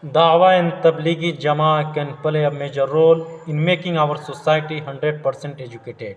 Dawah and Tablighi Jamaat can play a major role in making our society 100% educated.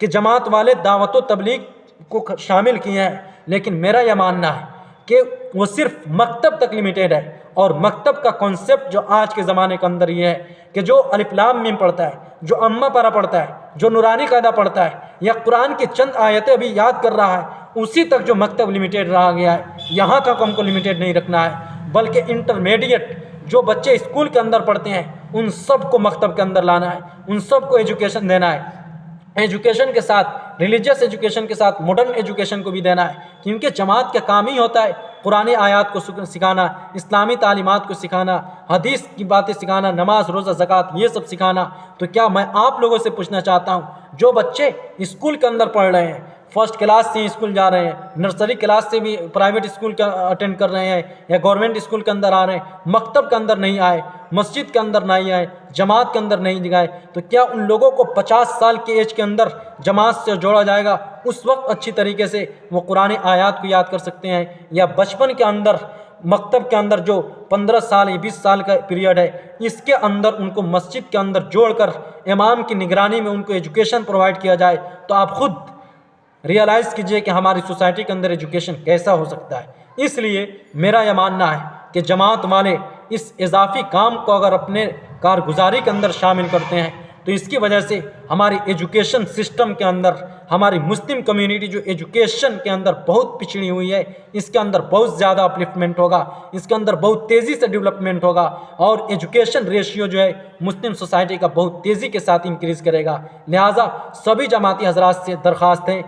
کہ جماعت والے دعوت و تبلیغ کو شامل کیے ہیں، لیکن میرا یہ ماننا ہے کہ وہ صرف مکتب تک لمیٹیڈ ہے، اور مکتب کا کانسیپٹ جو آج کے زمانے کے اندر یہ ہے کہ جو الف لام میم پڑھتا ہے، جو اماں پارا پڑھتا ہے، جو نورانی قاعدہ پڑھتا ہے، یا قرآن کی چند آیتیں ابھی یاد کر رہا ہے، اسی تک جو مکتب لمیٹیڈ رہا گیا ہے، یہاں تک ہم کو لمیٹیڈ نہیں رکھنا ہے، بلکہ انٹرمیڈیٹ جو بچے اسکول کے اندر پڑھتے ہیں ان سب کو مکتب کے اندر لانا ہے، ان سب کو ایجوکیشن دینا ہے، ایجوکیشن کے ساتھ ریلیجیس ایجوکیشن کے ساتھ ماڈرن ایجوکیشن کو بھی دینا ہے، کیونکہ جماعت کا کام ہی ہوتا ہے قرآن آیات کو سکھانا، اسلامی تعلیمات کو سکھانا، حدیث کی باتیں سکھانا، نماز روزہ زکوٰۃ یہ سب سکھانا۔ تو کیا میں آپ لوگوں سے پوچھنا چاہتا ہوں، جو بچے اسکول کے اندر پڑھ رہے ہیں، فرسٹ کلاس سے اسکول جا رہے ہیں، نرسری کلاس سے بھی پرائیویٹ اسکول کا اٹینڈ کر رہے ہیں، یا گورنمنٹ اسکول کے اندر آ رہے ہیں، مکتب کے اندر نہیں آئے، مسجد کے اندر نہیں آئے، جماعت کے اندر نہیں گئے، تو کیا ان لوگوں کو 50 سال کی ایج کے اندر جماعت سے جوڑا جائے گا؟ اس وقت اچھی طریقے سے وہ قرآن آیات کو یاد کر سکتے ہیں، یا بچپن کے اندر مکتب کے اندر جو 15 سال یا 20 سال کا پیریڈ ہے، اس کے اندر ان کو مسجد کے اندر جوڑ کر امام کی نگرانی میں ان کو ایجوکیشن پرووائڈ کیا جائے، تو آپ خود ریئلائز کیجئے کہ ہماری سوسائٹی کے اندر ایجوکیشن کیسا ہو سکتا ہے۔ اس لیے میرا یہ ماننا ہے کہ جماعت والے اس اضافی کام کو اگر اپنے کارگزاری کے اندر شامل کرتے ہیں تو اس کی وجہ سے ہماری ایجوکیشن سسٹم کے اندر ہماری مسلم کمیونٹی جو ایجوکیشن کے اندر بہت پچھڑی ہوئی ہے، اس کے اندر بہت زیادہ اپلفٹمنٹ ہوگا، اس کے اندر بہت تیزی سے ڈیولپمنٹ ہوگا، اور ایجوکیشن ریشیو جو ہے مسلم سوسائٹی کا بہت تیزی کے ساتھ انکریز کرے گا۔ لہٰذا سبھی جماعتی حضرات سے درخواست ہے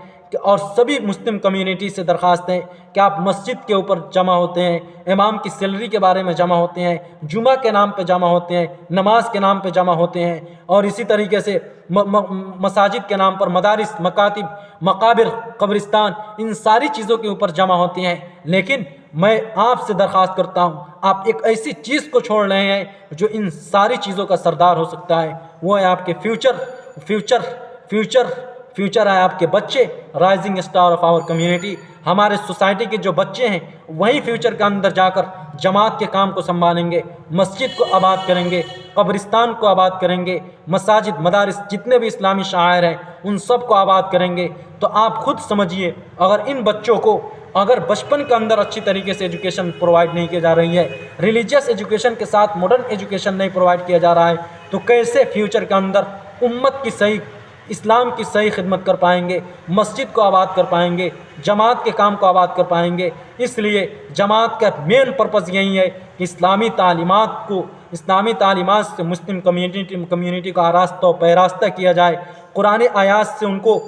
اور سبھی مسلم کمیونٹی سے درخواست ہے کہ آپ مسجد کے اوپر جمع ہوتے ہیں، امام کی سیلری کے بارے میں جمع ہوتے ہیں، جمعہ کے نام پہ جمع ہوتے ہیں، نماز کے نام پہ جمع ہوتے ہیں، اور اسی طریقے سے مساجد کے نام پر مدارس، مکاتب، مقابر، قبرستان، ان ساری چیزوں کے اوپر جمع ہوتی ہیں۔ لیکن میں آپ سے درخواست کرتا ہوں، آپ ایک ایسی چیز کو چھوڑ رہے ہیں جو ان ساری چیزوں کا سردار ہو سکتا ہے، وہ ہے آپ کے فیوچر ہے آپ کے بچے، rising star of our community. ہمارے سوسائٹی کے جو بچے ہیں وہی فیوچر کے اندر جا کر جماعت کے کام کو سنبھالیں گے، مسجد کو آباد کریں گے، قبرستان کو آباد کریں گے، مساجد، مدارس، جتنے بھی اسلامی شعائر ہیں ان سب کو آباد کریں گے۔ تو آپ خود سمجھیے، اگر ان بچوں کو اگر بچپن کے اندر اچھی طریقے سے ایجوکیشن پرووائڈ نہیں کی جا رہی ہے، ریلیجیس ایجوکیشن کے ساتھ ماڈرن ایجوکیشن نہیں پرووائڈ کیا جا رہا ہے، تو کیسے فیوچر کے اندر امت کی صحیح، اسلام کی صحیح خدمت کر پائیں گے، مسجد کو آباد کر پائیں گے، جماعت کے کام کو آباد کر پائیں گے؟ اس لیے جماعت کا مین پرپس یہی ہے کہ اسلامی تعلیمات سے مسلم کمیونٹی کو آراستہ و پیراستہ کیا جائے، قرآن آیات سے ان کو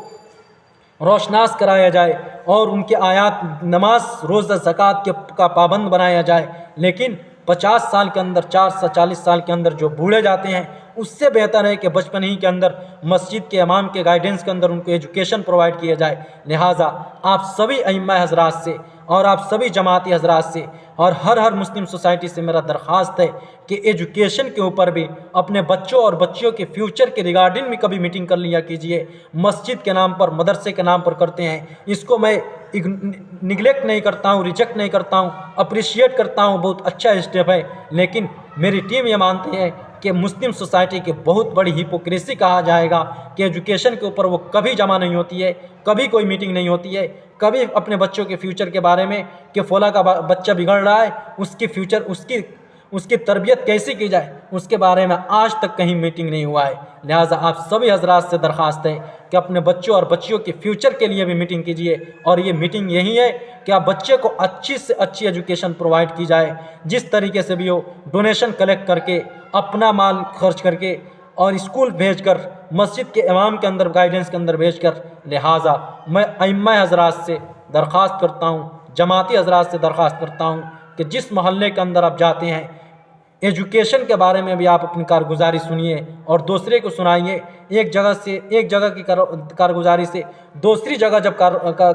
روشناس کرایا جائے، اور ان کے آیات، نماز، روزہ، زکوٰۃ کا پابند بنایا جائے۔ لیکن 50 سال کے اندر، 40 سال کے اندر جو بوڑھے جاتے ہیں، اس سے بہتر ہے کہ بچپن ہی کے اندر مسجد کے امام کے گائیڈنس کے اندر ان کو ایجوکیشن پرووائڈ کیا جائے۔ لہٰذا آپ سبھی ائمہ حضرات سے اور آپ سبھی جماعتی حضرات سے اور ہر مسلم سوسائٹی سے میرا درخواست ہے کہ ایجوکیشن کے اوپر بھی اپنے بچوں اور بچیوں کے فیوچر کے ریگارڈنگ بھی کبھی میٹنگ کر لیا کیجئے۔ مسجد کے نام پر، مدرسے کے نام پر کرتے ہیں، اس کو میں نگلیکٹ نہیں کرتا ہوں، ریجیکٹ نہیں کرتا ہوں، اپریشیٹ کرتا ہوں، بہت اچھا اسٹیپ ہے۔ لیکن میری ٹیم یہ مانتی ہے کہ مسلم سوسائٹی کی بہت بڑی ہپوکریسی کہا جائے گا کہ ایجوکیشن کے اوپر وہ کبھی جمع نہیں ہوتی ہے، کبھی کوئی میٹنگ نہیں ہوتی ہے، کبھی اپنے بچوں کے فیوچر کے بارے میں کہ فلاں کا بچہ بگڑ رہا ہے، اس کی فیوچر، اس کی تربیت کیسی کی جائے، اس کے بارے میں آج تک کہیں میٹنگ نہیں ہوا ہے۔ لہٰذا آپ سبھی حضرات سے درخواست ہے کہ اپنے بچوں اور بچیوں کے فیوچر کے لیے بھی میٹنگ کیجیے، اور یہ میٹنگ یہی ہے کہ آپ بچے کو اچھی سے اچھی ایجوکیشن پرووائڈ کی جائے، جس طریقے سے بھی ہو، ڈونیشن کلیکٹ کر کے، اپنا مال خرچ کر کے، اور اسکول بھیج کر، مسجد کے امام کے اندر گائیڈنس کے اندر بھیج کر۔ لہٰذا میں ائمہ حضرات سے درخواست کرتا ہوں، جماعتی حضرات سے درخواست کرتا ہوں کہ جس محلے کے اندر آپ جاتے ہیں، ایجوکیشن کے بارے میں بھی آپ اپنی کارگزاری سنیے اور دوسرے کو سنائیے۔ ایک جگہ کی کارگزاری سے دوسری جگہ جب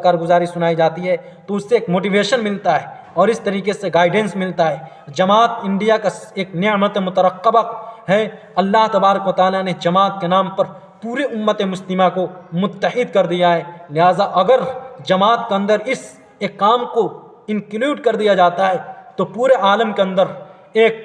کارگزاری سنائی جاتی ہے تو اس سے ایک موٹیویشن ملتا ہے، اور اس طریقے سے گائیڈنس ملتا ہے۔ جماعت انڈیا کا ایک نعمت مترقبہ ہے۔ اللہ تبارک و تعالیٰ نے جماعت کے نام پر پورے امت مسلمہ کو متحد کر دیا ہے۔ لہٰذا اگر جماعت کے اندر اس ایک کام کو انکلوڈ کر دیا جاتا ہے تو پورے عالم کے اندر ایک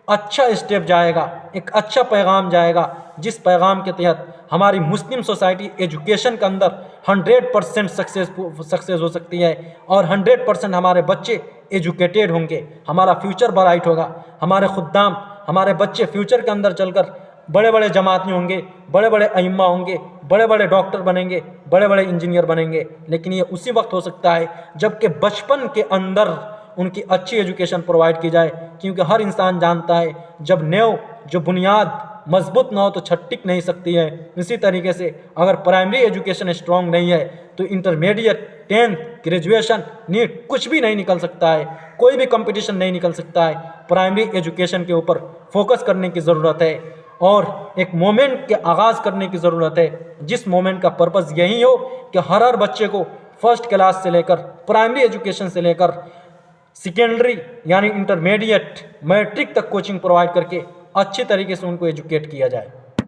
اچھا اسٹیپ جائے گا، ایک اچھا پیغام جائے گا، جس پیغام کے تحت ہماری مسلم سوسائٹی ایجوکیشن کے اندر 100% سکسیس ہو سکتی ہے، اور 100% ہمارے بچے ایجوکیٹیڈ ہوں گے، ہمارا فیوچر برائٹ ہوگا، ہمارے خدام، ہمارے بچے فیوچر کے اندر چل کر بڑے بڑے جماعتی ہوں گے، بڑے بڑے ائمہ ہوں گے، بڑے بڑے ڈاکٹر بنیں گے، بڑے بڑے انجینئر بنیں گے۔ لیکن یہ اسی وقت ہو سکتا ہے جب کہ بچپن کے اندر ان کی اچھی ایجوکیشن پرووائڈ کی جائے، کیونکہ ہر انسان جانتا ہے جب جو بنیاد مضبوط نہ ہو تو چھت ٹک نہیں سکتی ہے۔ اسی طریقے سے اگر پرائمری ایجوکیشن اسٹرانگ نہیں ہے تو انٹرمیڈیٹ، 10th، گریجویشن، نیٹ کچھ بھی نہیں نکل سکتا ہے، کوئی بھی کمپٹیشن نہیں نکل سکتا ہے۔ پرائمری ایجوکیشن کے اوپر فوکس کرنے کی ضرورت ہے، اور ایک مومنٹ کے آغاز کرنے کی ضرورت ہے، جس مومنٹ کا پرپس یہی ہو کہ ہر بچے کو فرسٹ کلاس سے لے کر پرائمری ایجوکیشن سے لے کر سیکنڈری یعنی انٹرمیڈیٹ، میٹرک تک کوچنگ پرووائڈ کر کے اچھی طریقے سے ان کو ایجوکیٹ کیا جائے۔